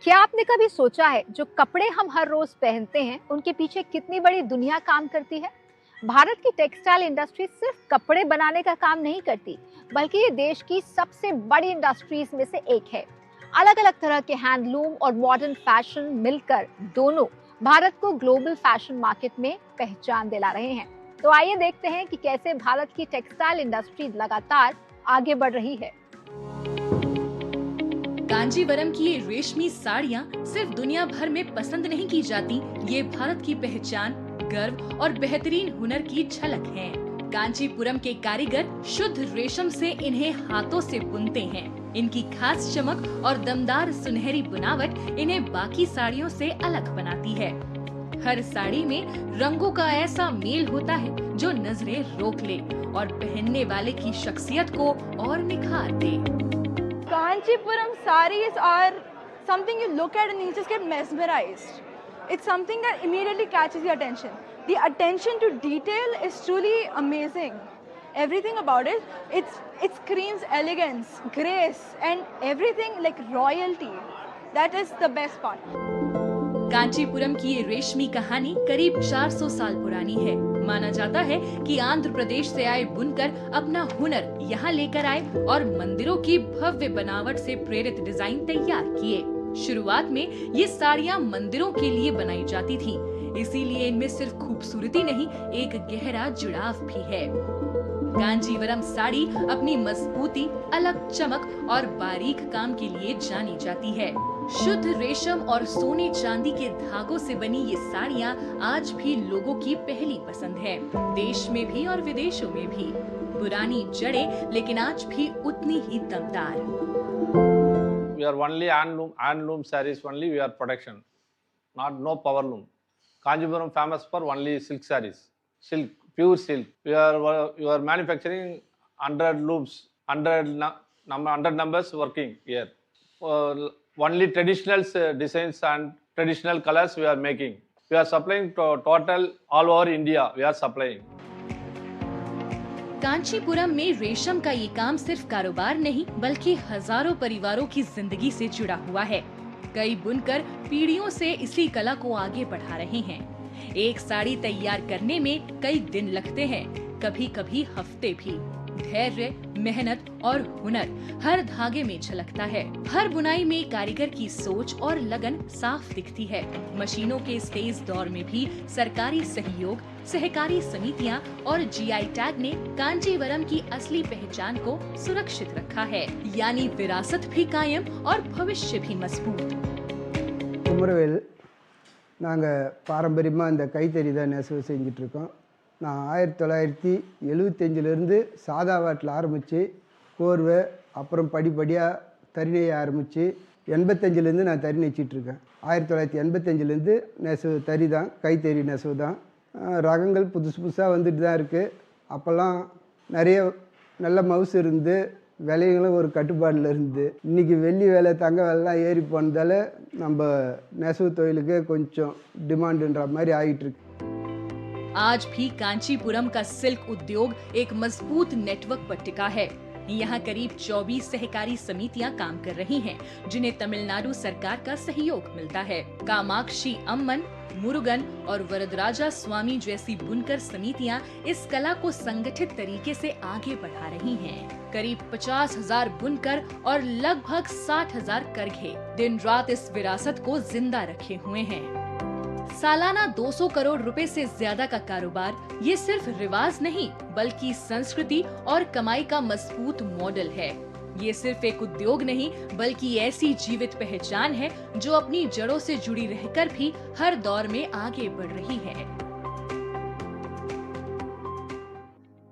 क्या आपने कभी सोचा है जो कपड़े हम हर रोज पहनते हैं उनके पीछे कितनी बड़ी दुनिया काम करती है। भारत की टेक्सटाइल इंडस्ट्री सिर्फ कपड़े बनाने का काम नहीं करती, बल्कि ये देश की सबसे बड़ी इंडस्ट्रीज में से एक है। अलग अलग तरह के हैंडलूम और मॉडर्न फैशन मिलकर दोनों भारत को ग्लोबल फैशन मार्केट में पहचान दिला रहे हैं। तो आइए देखते हैं कि कैसे भारत की टेक्सटाइल इंडस्ट्री लगातार आगे बढ़ रही है। कांजीवरम की ये रेशमी साड़ियाँ सिर्फ दुनिया भर में पसंद नहीं की जाती, ये भारत की पहचान, गर्व और बेहतरीन हुनर की झलक है। कांचीपुरम के कारीगर शुद्ध रेशम से इन्हें हाथों से बुनते हैं। इनकी खास चमक और दमदार सुनहरी बनावट इन्हें बाकी साड़ियों से अलग बनाती है। हर साड़ी में रंगों का ऐसा मेल होता है जो नजरें रोक ले और पहनने वाले की शख्सियत को और निखार दे। Kanchipuram sarees are something you look at and you just get mesmerized. It's something that immediately catches your attention. The attention to detail is truly amazing. Everything about it, it screams elegance, grace, and everything like royalty. That is the best part. Kanchipuram की ये रेशमी कहानी करीब 400 साल पुरानी है। माना जाता है कि आंध्र प्रदेश से आए बुनकर अपना हुनर यहाँ लेकर आए और मंदिरों की भव्य बनावट से प्रेरित डिजाइन तैयार किए। शुरुआत में ये साड़ियाँ मंदिरों के लिए बनाई जाती थी, इसीलिए इनमें सिर्फ खूबसूरती नहीं, एक गहरा जुड़ाव भी है। कांजीवरम साड़ी अपनी मजबूती, अलग चमक और बारीक काम के लिए जानी जाती है। शुद्ध रेशम और सोने चांदी के धागों से बनी ये साड़ियाँ आज भी लोगों की पहली पसंद है, देश में भी और विदेशों में भी। पुरानी जड़ें लेकिन आज भी उतनी ही दमदार। We are only handloom sarees only. We are production, no power loom. Kanchipuram famous for only silk sarees, silk, pure silk. We are manufacturing 100 looms, 100 numbers working here. Only traditional designs and traditional colors we are making. We are supplying to total all over India. We are supplying. Kanchipuram में रेशम का ये काम सिर्फ कारोबार नहीं, बल्कि हजारों परिवारों की जिंदगी से जुड़ा हुआ है। कई बुनकर पीढ़ियों से इसी कला को आगे बढ़ा रहे हैं। एक साड़ी तैयार करने में कई दिन लगते हैं, कभी कभी हफ्ते भी। धैर्य, मेहनत और हुनर हर धागे में झलकता है। हर बुनाई में कारीगर की सोच और लगन साफ दिखती है। मशीनों के इस तेज दौर में भी सरकारी सहयोग, सहकारी समितियां और जीआई टैग ने कांजीवरम की असली पहचान को सुरक्षित रखा है, यानी विरासत भी कायम और भविष्य भी मजबूत। कुमरवेल நாங்க பாரம்பரியமா இந்த கைத்தறி தான் நெசவு செஞ்சிட்டு இருக்கோம். நான் 1975 சாதா வாட்டில் ஆரம்பித்து கோர்வை, அப்புறம் படிப்படியாக தறி நெய்ய ஆரம்பித்து 85 நான் தறி நெய்ச்சிட்ருக்கேன். 1985 நெசவு தறி தான், கைத்தறி நெசவு தான். ரகங்கள் புதுசு புதுசாக வந்துட்டு தான் இருக்குது. அப்போல்லாம் நிறைய நல்ல மவுசு இருந்து விலைகளும் ஒரு கட்டுப்பாடில் இருந்து, இன்றைக்கி வெள்ளி விலை, தங்க விலைலாம் ஏறி போனதால் நம்ம நெசவு தொழிலுக்கு கொஞ்சம் டிமாண்டுன்ற மாதிரி ஆகிட்டுருக்கு। आज भी कांचीपुरम का सिल्क उद्योग एक मजबूत नेटवर्क पर टिका है। यहाँ करीब 24 सहकारी समितियां काम कर रही हैं, जिन्हें तमिलनाडु सरकार का सहयोग मिलता है। कामाक्षी अम्मन, मुरुगन और वरदराजा स्वामी जैसी बुनकर समितियां इस कला को संगठित तरीके से आगे बढ़ा रही हैं। करीब 50,000 बुनकर और लगभग 60,000 करघे दिन रात इस विरासत को जिंदा रखे हुए हैं। सालाना 200 करोड़ रुपए से ज्यादा का कारोबार ये सिर्फ रिवाज नहीं, बल्कि संस्कृति और कमाई का मजबूत मॉडल है। ये सिर्फ एक उद्योग नहीं, बल्कि ऐसी जीवित पहचान है जो अपनी जड़ों से जुड़ी रहकर भी हर दौर में आगे बढ़ रही है।